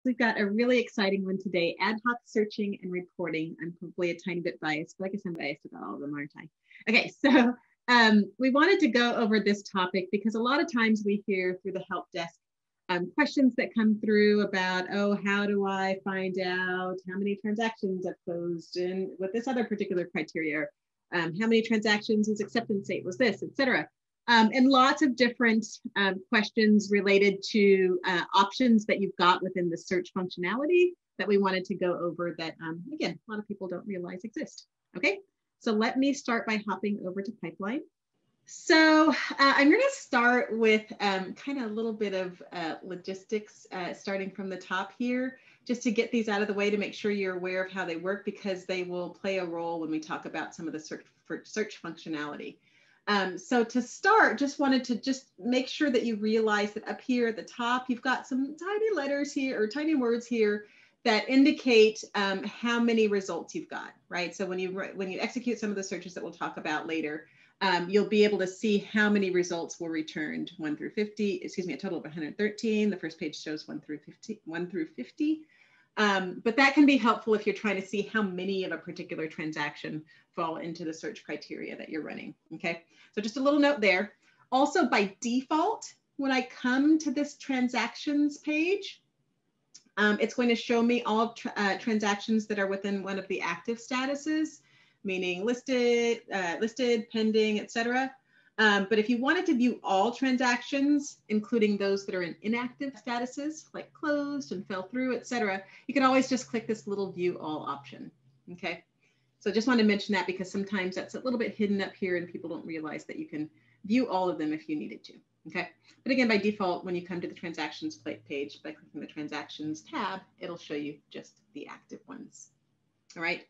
We've got a really exciting one today, ad hoc searching and reporting. I'm probably a tiny bit biased, but I guess I'm biased about all of them, aren't I? Okay, so we wanted to go over this topic because a lot of times we hear through the help desk questions that come through about, oh, how do I find out how many transactions I've closed and with this other particular criteria, how many transactions, whose acceptance date was this, etc. And lots of different questions related to options that you've got within the search functionality that we wanted to go over that, again, a lot of people don't realize exist. Okay, so let me start by hopping over to Pipeline. So I'm going to start with kind of a little bit of logistics, starting from the top here, just to get these out of the way to make sure you're aware of how they work, because they will play a role when we talk about some of the search functionality. So to start, just wanted to just make sure that you realize that up here at the top, you've got some tiny letters here or tiny words here that indicate how many results you've got, right? So when you execute some of the searches that we'll talk about later, you'll be able to see how many results were returned, 1 through 50, excuse me, a total of 113. The first page shows 1 through 50. But that can be helpful if you're trying to see how many of a particular transaction fall into the search criteria that you're running, okay? So just a little note there. Also, by default, when I come to this transactions page, it's going to show me all transactions that are within one of the active statuses, meaning listed, pending, etc. But if you wanted to view all transactions, including those that are in inactive statuses, like closed and fell through, etc., you can always just click this little view all option, okay? So just want to mention that because sometimes that's a little bit hidden up here and people don't realize that you can view all of them if you needed to, okay? But again, by default, when you come to the transactions page, by clicking the transactions tab, it'll show you just the active ones, all right?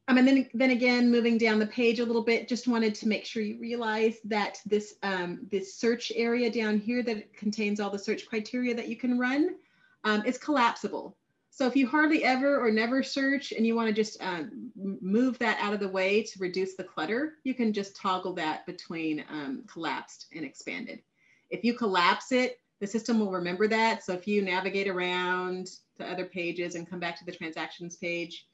And then again, moving down the page a little bit, just wanted to make sure you realize that this, this search area down here that contains all the search criteria that you can run is collapsible. So if you hardly ever or never search and you want to just move that out of the way to reduce the clutter, you can just toggle that between collapsed and expanded. If you collapse it, the system will remember that. So if you navigate around to other pages and come back to the transactions page,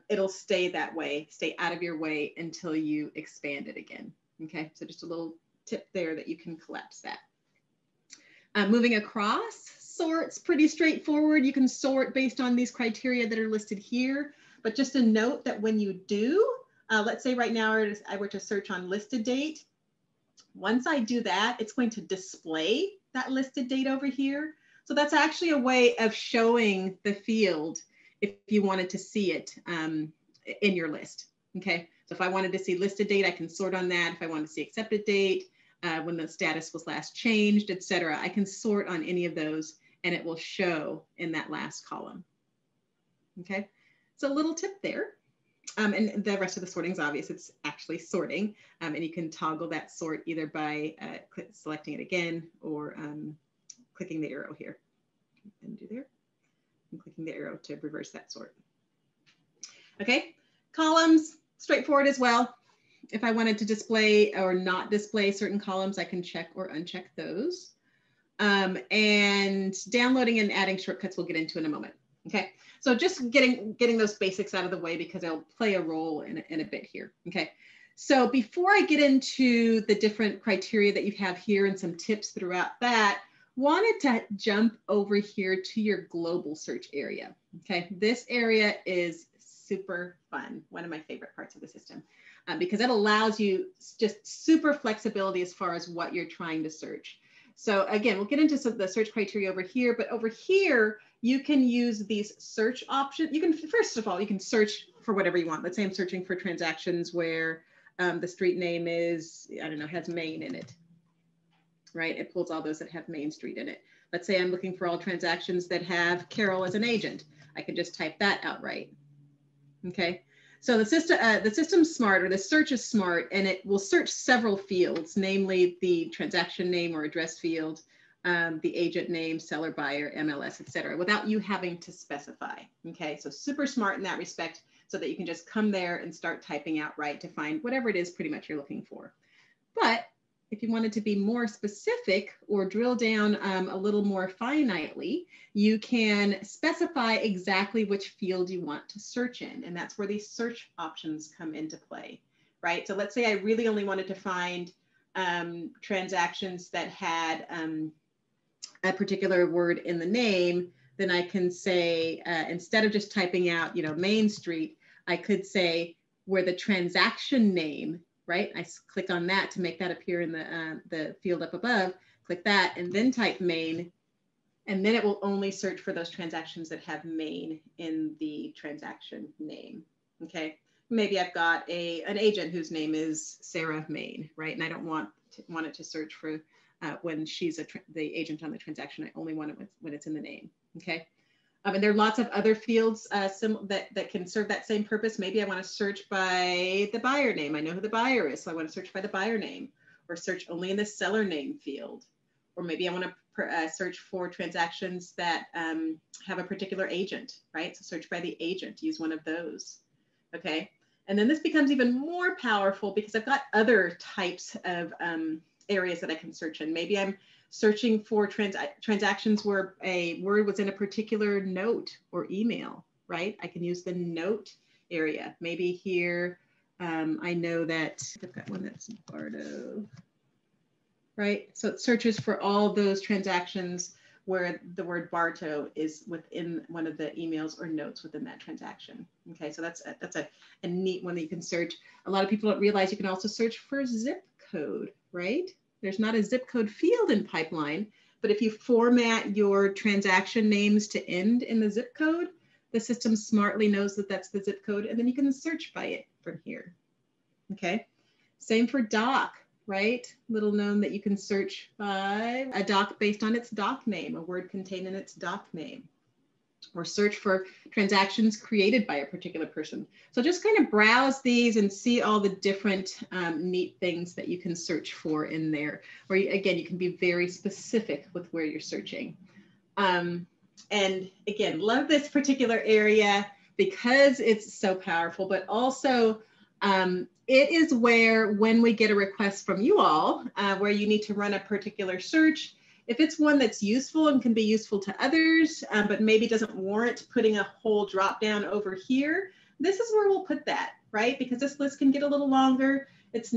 it'll stay that way, stay out of your way until you expand it again. Okay, so just a little tip there that you can collapse that. Moving across, sort's pretty straightforward. You can sort based on these criteria that are listed here, but just a note that when you do, let's say right now I were to search on listed date. Once I do that, it's going to display that listed date over here. So that's actually a way of showing the field if you wanted to see it in your list, okay? So if I wanted to see listed date, I can sort on that. If I want to see accepted date, when the status was last changed, etc., I can sort on any of those and it will show in that last column, okay? So a little tip there. And the rest of the sorting is obvious, it's actually sorting. And you can toggle that sort either by selecting it again or clicking the arrow here. Undo there. And clicking the arrow to reverse that sort. Okay, columns, straightforward as well. If I wanted to display or not display certain columns, I can check or uncheck those. And downloading and adding shortcuts we'll get into in a moment. Okay, so just getting those basics out of the way because they'll play a role in a bit here. Okay, so before I get into the different criteria that you have here and some tips throughout that, wanted to jump over here to your global search area. Okay, this area is super fun, one of my favorite parts of the system, because it allows you just super flexibility as far as what you're trying to search. So again, we'll get into some of the search criteria over here, but over here, you can use these search options. You can, first of all, you can search for whatever you want. Let's say I'm searching for transactions where the street name is, I don't know, has Main in it. Right, it pulls all those that have Main Street in it. Let's say I'm looking for all transactions that have Carol as an agent. I can just type that outright. Okay, so the system's smart, or the search is smart, and it will search several fields, namely the transaction name or address field, the agent name, seller, buyer, MLS, etc., without you having to specify. Okay, so super smart in that respect, so that you can just come there and start typing outright to find whatever it is pretty much you're looking for. But if you wanted to be more specific or drill down a little more finitely, you can specify exactly which field you want to search in. And that's where these search options come into play, right? So let's say I really only wanted to find transactions that had a particular word in the name. Then I can say, instead of just typing out, Main Street, I could say where the transaction name, right? I click on that to make that appear in the field up above, click that and then type Main, and then it will only search for those transactions that have Main in the transaction name, okay? Maybe I've got an agent whose name is Sarah Main, right? And I don't want it to search for when she's the agent on the transaction. I only want it when it's in the name, okay? And there are lots of other fields that can serve that same purpose. Maybe I want to search by the buyer name. I know who the buyer is, so I want to search by the buyer name, or search only in the seller name field. Or maybe I want to search for transactions that have a particular agent, right? So search by the agent, use one of those, okay? And then this becomes even more powerful because I've got other types of areas that I can search in. Maybe I'm searching for transactions where a word was in a particular note or email, right? I can use the note area. Maybe here, I know that I've got one that's Bardo, right? So it searches for all those transactions where the word Barto is within one of the emails or notes within that transaction. Okay, so that's a neat one that you can search. A lot of people don't realize you can also search for zip code, right? There's not a zip code field in Pipeline, but if you format your transaction names to end in the zip code, the system smartly knows that that's the zip code, and then you can search by it from here. Okay, same for doc, right? Little known that you can search by a doc based on its doc name, a word contained in its doc name, or search for transactions created by a particular person. So just kind of browse these and see all the different neat things that you can search for in there. Or again, you can be very specific with where you're searching. And again, love this particular area because it's so powerful, but also it is where, when we get a request from you all, where you need to run a particular search, if it's one that's useful and can be useful to others, but maybe doesn't warrant putting a whole drop down over here, this is where we'll put that, right? Because this list can get a little longer. It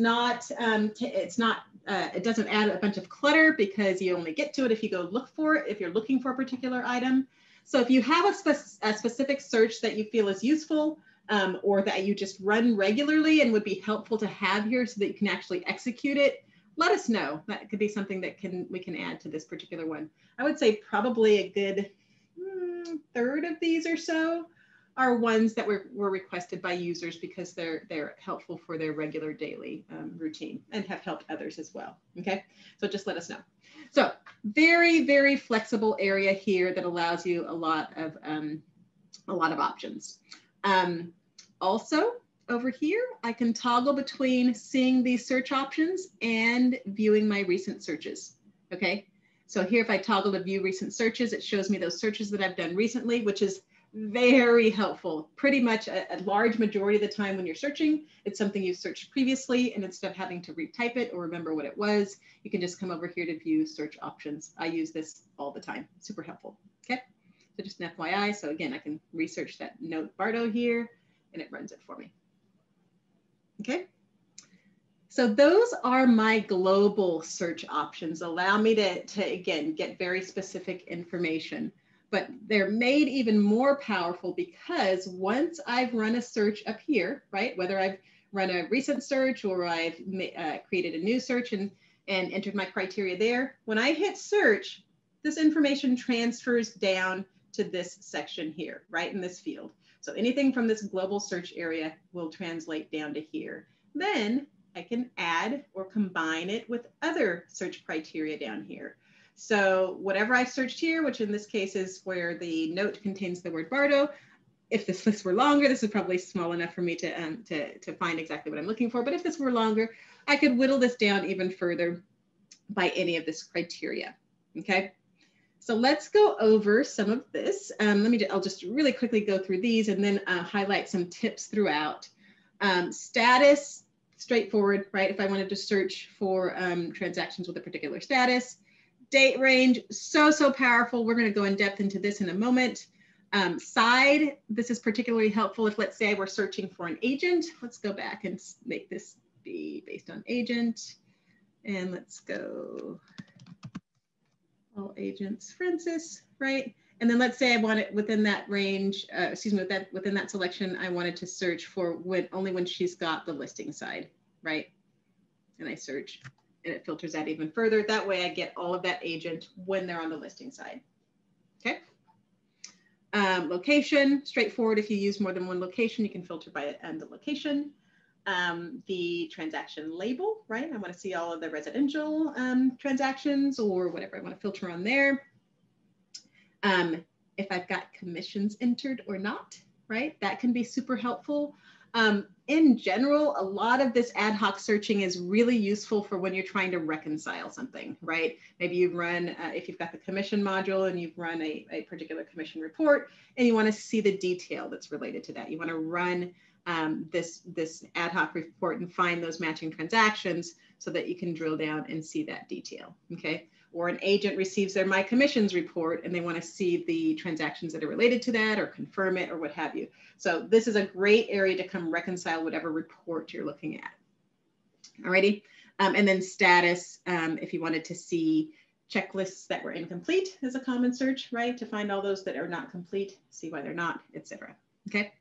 doesn't add a bunch of clutter because you only get to it if you go look for it, if you're looking for a particular item. So if you have a specific search that you feel is useful, or that you just run regularly and would be helpful to have here so that you can actually execute it, let us know. That could be something that we can add to this particular one. I would say probably a good third of these or so are ones that were requested by users because they're helpful for their regular daily routine and have helped others as well. Okay, so just let us know. So very, very flexible area here that allows you a lot of options. Also, over here, I can toggle between seeing these search options and viewing my recent searches, okay? So here, if I toggle to view recent searches, it shows me those searches that I've done recently, which is very helpful. Pretty much a large majority of the time when you're searching, it's something you've searched previously, and instead of having to retype it or remember what it was, you can just come over here to view search options. I use this all the time, super helpful, okay? So just an FYI, so again, I can research that note Bardo here, and it runs it for me. Okay, so those are my global search options. Allow me to again, get very specific information, but they're made even more powerful because once I've run a search up here, right, whether I've run a recent search or I've created a new search and entered my criteria there, when I hit search, this information transfers down to this section here, right in this field. So anything from this global search area will translate down to here. Then I can add or combine it with other search criteria down here. So whatever I searched here, which in this case is where the note contains the word Bardo, if this list were longer, this is probably small enough for me to find exactly what I'm looking for. But if this were longer, I could whittle this down even further by any of this criteria, okay? So let's go over some of this. I'll just really quickly go through these and then highlight some tips throughout. Status straightforward, right? If I wanted to search for transactions with a particular status. Date range, so powerful. We're going to go in depth into this in a moment. Side, this is particularly helpful if, let's say, we're searching for an agent. Let's go back and make this be based on agent. And let's go all agents, Francis, right? And then let's say I want it within that range, within that selection, I wanted to search for only when she's got the listing side, right? And I search and it filters that even further. That way I get all of that agent when they're on the listing side, okay? Location, straightforward. If you use more than one location, you can filter by the location. The transaction label, right? I want to see all of the residential transactions or whatever I want to filter on there. If I've got commissions entered or not, right? That can be super helpful. In general, a lot of this ad hoc searching is really useful for when you're trying to reconcile something, right? Maybe you've run, if you've got the commission module and you've run a particular commission report and you want to see the detail that's related to that. You want to run this ad hoc report and find those matching transactions so that you can drill down and see that detail, okay? Or an agent receives their My Commissions report and they want to see the transactions that are related to that or confirm it or what have you. So this is a great area to come reconcile whatever report you're looking at. Alrighty, and then status, if you wanted to see checklists that were incomplete is a common search, right? To find all those that are not complete, see why they're not, etc. Okay.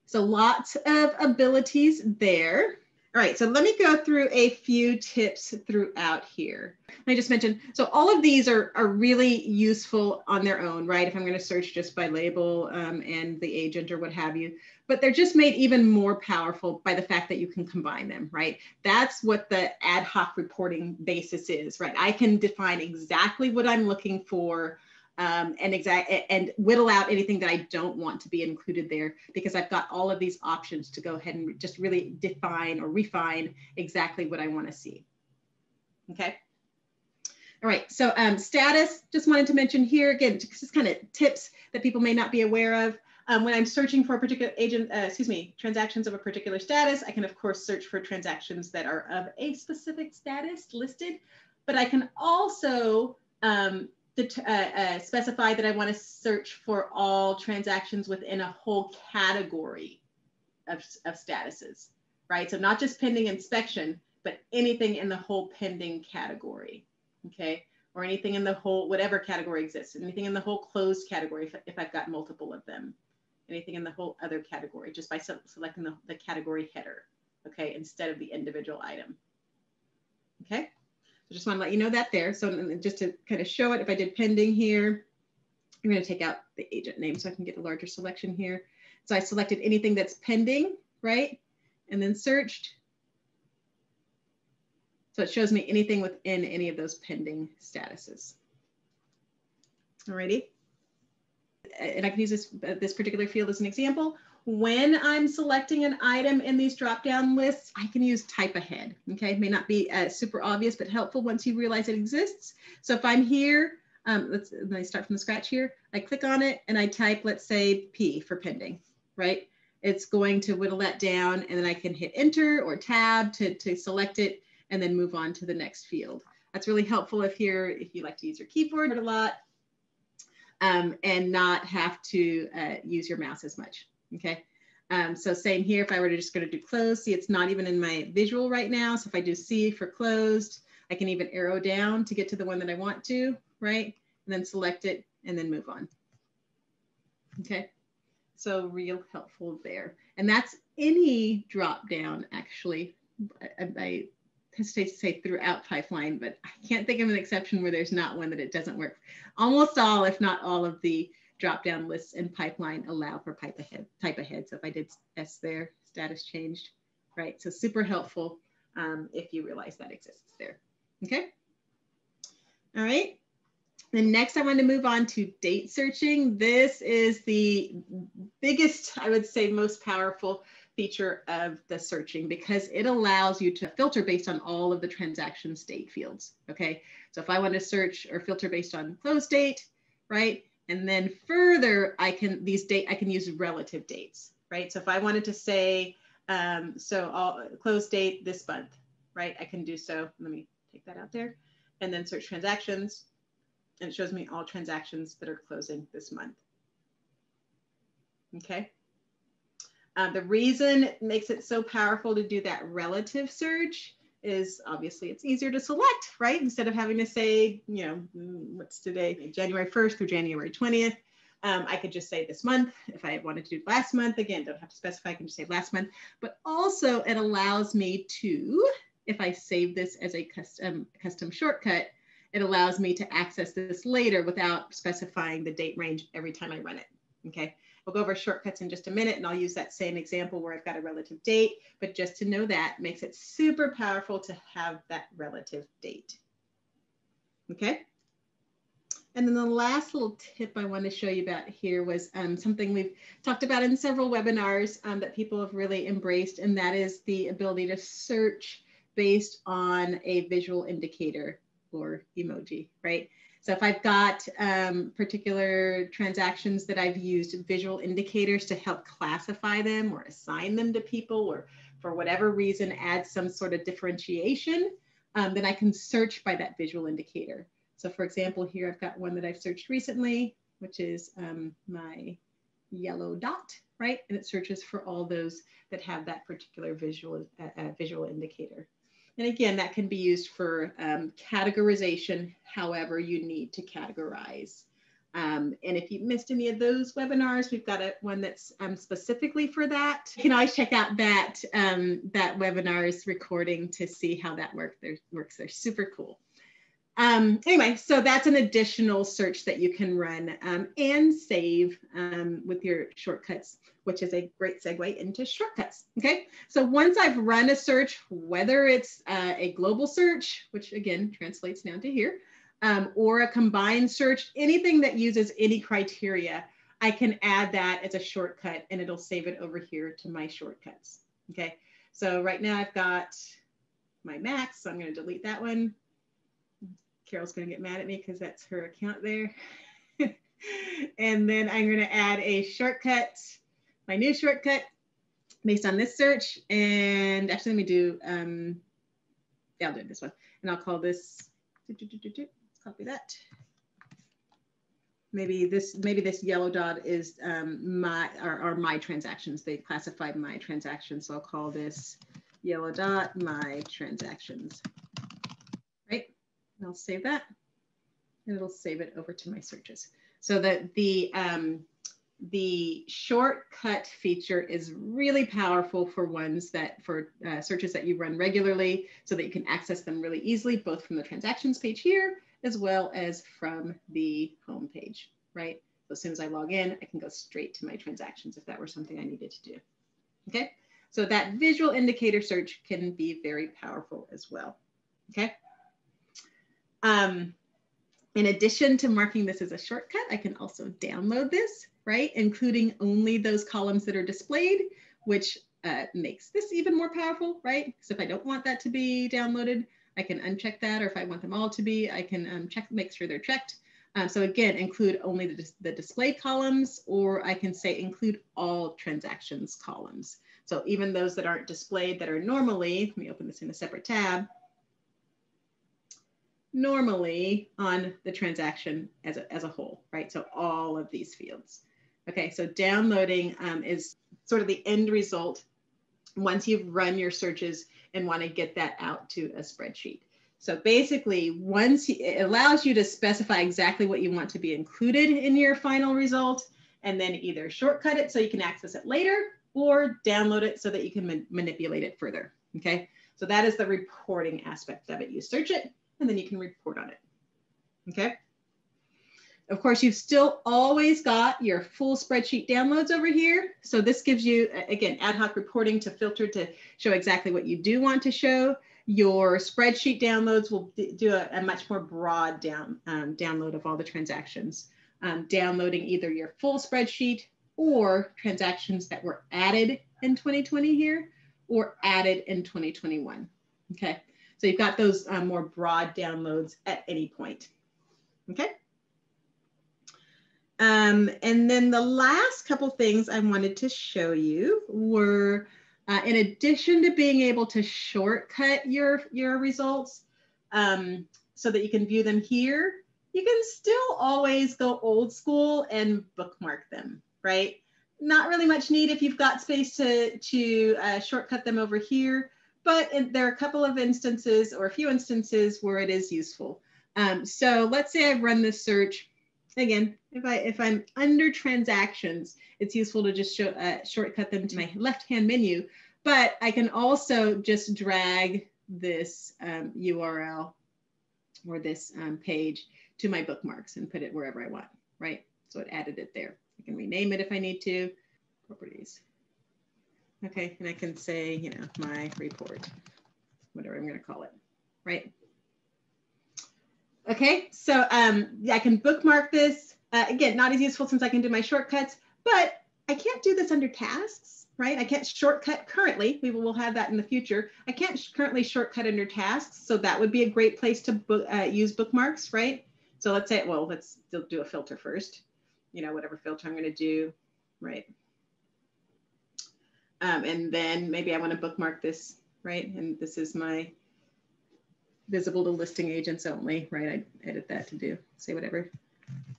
So lots of abilities there. All right, so let me go through a few tips throughout here. I just mentioned, so all of these are really useful on their own, right? If I'm going to search just by label and the agent or what have you, but they're just made even more powerful by the fact that you can combine them, right? That's what the ad hoc reporting basis is, right? I can define exactly what I'm looking for and whittle out anything that I don't want to be included there because I've got all of these options to go ahead and just really define or refine exactly what I want to see. Okay. All right. So status, just wanted to mention here again, just kind of tips that people may not be aware of. When I'm searching for a particular transactions of a particular status, I can of course search for transactions that are of a specific status listed, but I can also specify that I want to search for all transactions within a whole category of statuses, right? So not just pending inspection, but anything in the whole pending category, okay? Or anything in the whole, whatever category exists, anything in the whole closed category if I've got multiple of them, anything in the whole other category, just by selecting the category header, okay, instead of the individual item, okay? I just want to let you know that there. So just to kind of show it, if I did pending here, I'm going to take out the agent name so I can get a larger selection here. So I selected anything that's pending, right? And then searched. So it shows me anything within any of those pending statuses. Alrighty. And I can use this particular field as an example. When I'm selecting an item in these drop-down lists, I can use type ahead, okay? It may not be super obvious, but helpful once you realize it exists. So if I'm here, let me start from the scratch here. I click on it and I type, let's say P for pending, right? It's going to whittle that down and then I can hit enter or tab to select it and then move on to the next field. That's really helpful if you like to use your keyboard a lot and not have to use your mouse as much. Okay, so same here, if I were to just go to do close, see it's not even in my visual right now. So if I do C for closed, I can even arrow down to get to the one that I want to, right? And then select it and then move on. Okay, so real helpful there. And that's any drop down actually. I hesitate to say throughout pipeline, but I can't think of an exception where there's not one that it doesn't work. Almost all, if not all of the drop-down lists and pipeline allow for type ahead. So if I did S there, status changed, right? So super helpful if you realize that exists there, okay? All right, then next I want to move on to date searching. This is the biggest, I would say most powerful feature of the searching because it allows you to filter based on all of the transaction date fields, okay? So if I want to search or filter based on close date, right? And then further, I can use relative dates, right? So if I wanted to say, So I'll close date this month, right? I can do so. Let me take that out there and then search transactions. And it shows me all transactions that are closing this month. Okay. The reason it makes it so powerful to do that relative search is obviously it's easier to select, right? Instead of having to say, you know, what's today, January 1st through January 20th. I could just say this month. If I wanted to do last month, again, don't have to specify, I can just say last month. But also it allows me to, if I save this as a custom shortcut, it allows me to access this later without specifying the date range every time I run it, okay? We'll go over shortcuts in just a minute, and I'll use that same example where I've got a relative date, but just to know that makes it super powerful to have that relative date, okay? And then the last little tip I want to show you about here was something we've talked about in several webinars that people have really embraced, and that is the ability to search based on a visual indicator or emoji, right? So if I've got particular transactions that I've used visual indicators to help classify them or assign them to people, or for whatever reason add some sort of differentiation, then I can search by that visual indicator. So for example, here I've got one that I've searched recently, which is my yellow dot, right? And it searches for all those that have that particular visual indicator. And again, that can be used for categorization, however you need to categorize. And if you missed any of those webinars, we've got one that's specifically for that. You can always check out that webinar's recording to see how that works. They're super cool. Anyway, so that's an additional search that you can run and save with your shortcuts, which is a great segue into shortcuts. Okay, so once I've run a search, whether it's a global search, which again translates down to here, or a combined search, anything that uses any criteria, I can add that as a shortcut and it'll save it over here to my shortcuts. Okay, so right now I've got my Max, so I'm going to delete that one. Carol's going to get mad at me because that's her account there. And then I'm going to add a shortcut, my new shortcut based on this search. And actually, let me do, yeah, I'll do this one. And I'll call this, let's copy that. Maybe this yellow dot is my transactions. They classified my transactions. So I'll call this yellow dot, my transactions, right? And I'll save that, and it'll save it over to my searches. So that the shortcut feature is really powerful for searches that you run regularly, so that you can access them really easily, both from the transactions page here, as well as from the home page, right? So as soon as I log in, I can go straight to my transactions if that were something I needed to do. Okay, so that visual indicator search can be very powerful as well. Okay. In addition to marking this as a shortcut, I can also download this, right? Including only those columns that are displayed, which makes this even more powerful, right? So if I don't want that to be downloaded, I can uncheck that, or if I want them all to be, I can make sure they're checked. So again, include only the displayed columns, or I can say include all transactions columns. So even those that aren't displayed that are normally, let me open this in a separate tab, normally on the transaction as a whole, right? So all of these fields. Okay, so downloading is sort of the end result once you've run your searches and want to get that out to a spreadsheet. So basically, it allows you to specify exactly what you want to be included in your final result, and then either shortcut it so you can access it later, or download it so that you can manipulate it further. Okay, so that is the reporting aspect of it. You search it, and then you can report on it. Okay. Of course, you've still always got your full spreadsheet downloads over here. So this gives you, again, ad hoc reporting to filter to show exactly what you do want to show. Your spreadsheet downloads will do a much more broad download of all the transactions, downloading either your full spreadsheet or transactions that were added in 2020 here or added in 2021. Okay. So you've got those more broad downloads at any point, okay? And then the last couple things I wanted to show you were In addition to being able to shortcut your results so that you can view them here, you can still always go old school and bookmark them, right? Not really much need if you've got space to shortcut them over here, but there are a couple of instances or a few instances where it is useful. So let's say I've run this search. Again, if I'm under transactions, it's useful to just shortcut them to my left-hand menu, but I can also just drag this URL or this page to my bookmarks and put it wherever I want, right? So it added it there. I can rename it if I need to. Properties. Okay, and I can say, you know, my report, whatever I'm going to call it, right? Okay, so I can bookmark this. Again, not as useful since I can do my shortcuts, but I can't do this under tasks, right? I can't shortcut currently. We'll have that in the future. I can't currently shortcut under tasks, so that would be a great place to use bookmarks, right? So let's say, well, let's still do a filter first. You know, whatever filter I'm going to do, right? And then maybe I want to bookmark this, right? And this is my visible to listing agents only, right? I edit that to do, say whatever,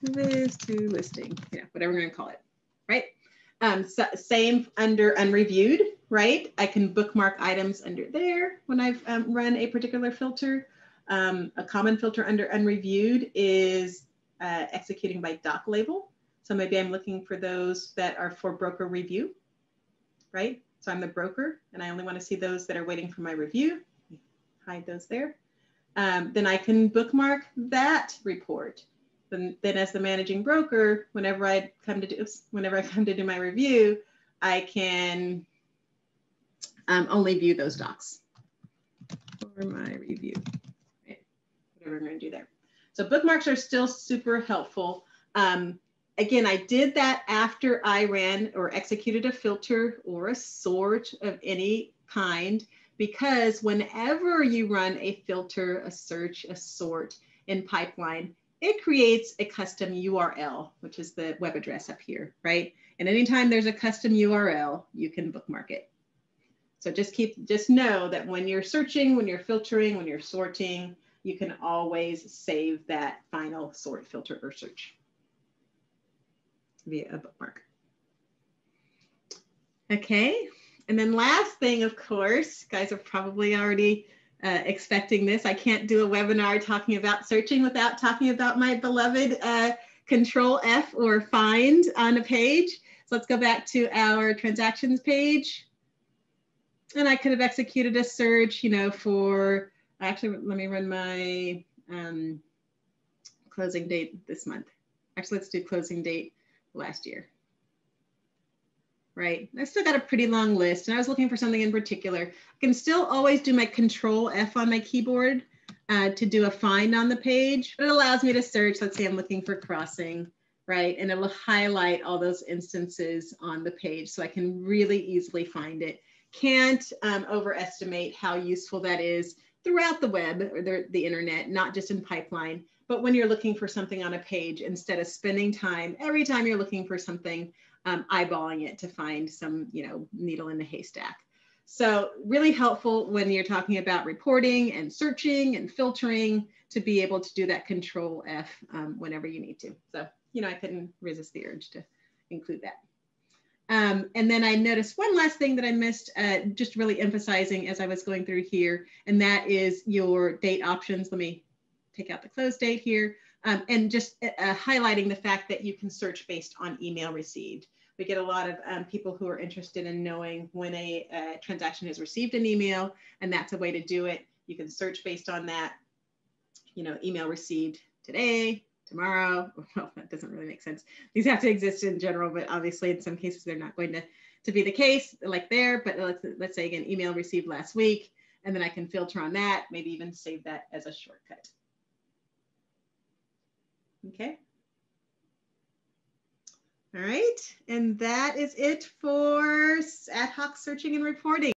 this to listing, yeah, whatever we're going to call it, right? So same under unreviewed, right? I can bookmark items under there when I've run a particular filter. A common filter under unreviewed is executing by doc label. So maybe I'm looking for those that are for broker review, right? So I'm the broker and I only want to see those that are waiting for my review. Hide those there. Then I can bookmark that report. Then as the managing broker, whenever I come to do my review, I can only view those docs for my review. Right? Whatever I'm going to do there. So bookmarks are still super helpful. Again, I did that after I ran or executed a filter or a sort of any kind, because whenever you run a filter, a search, a sort in Pipeline, it creates a custom URL, which is the web address up here, right? And anytime there's a custom URL, you can bookmark it. So just know that when you're searching, when you're filtering, when you're sorting, you can always save that final sort, filter, or search via a bookmark. Okay, and then last thing, of course, guys are probably already expecting this. I can't do a webinar talking about searching without talking about my beloved Control F or find on a page. So let's go back to our transactions page. And I could have executed a search, you know, for, actually, let me run my closing date this month. Actually, let's do closing date last year. Right, I still got a pretty long list and I was looking for something in particular. I can still always do my Control F on my keyboard to do a find on the page, but it allows me to search. Let's say I'm looking for crossing, right? And it will highlight all those instances on the page so I can really easily find it. Can't overestimate how useful that is throughout the web or the internet, not just in Pipeline, but when you're looking for something on a page, instead of spending time, every time you're looking for something, eyeballing it to find some, you know, needle in the haystack. So really helpful when you're talking about reporting and searching and filtering to be able to do that Control F whenever you need to. So, you know, I couldn't resist the urge to include that. And then I noticed one last thing that I missed, just really emphasizing as I was going through here, and that is your date options. Let me take out the close date here. And just highlighting the fact that you can search based on email received. We get a lot of people who are interested in knowing when a transaction has received an email, and that's a way to do it. You can search based on that, you know, email received today, tomorrow. Well, that doesn't really make sense. These have to exist in general, but obviously in some cases they're not going to be the case like there, but let's say again, email received last week, and then I can filter on that, maybe even save that as a shortcut. Okay. All right, and that is it for ad hoc searching and reporting.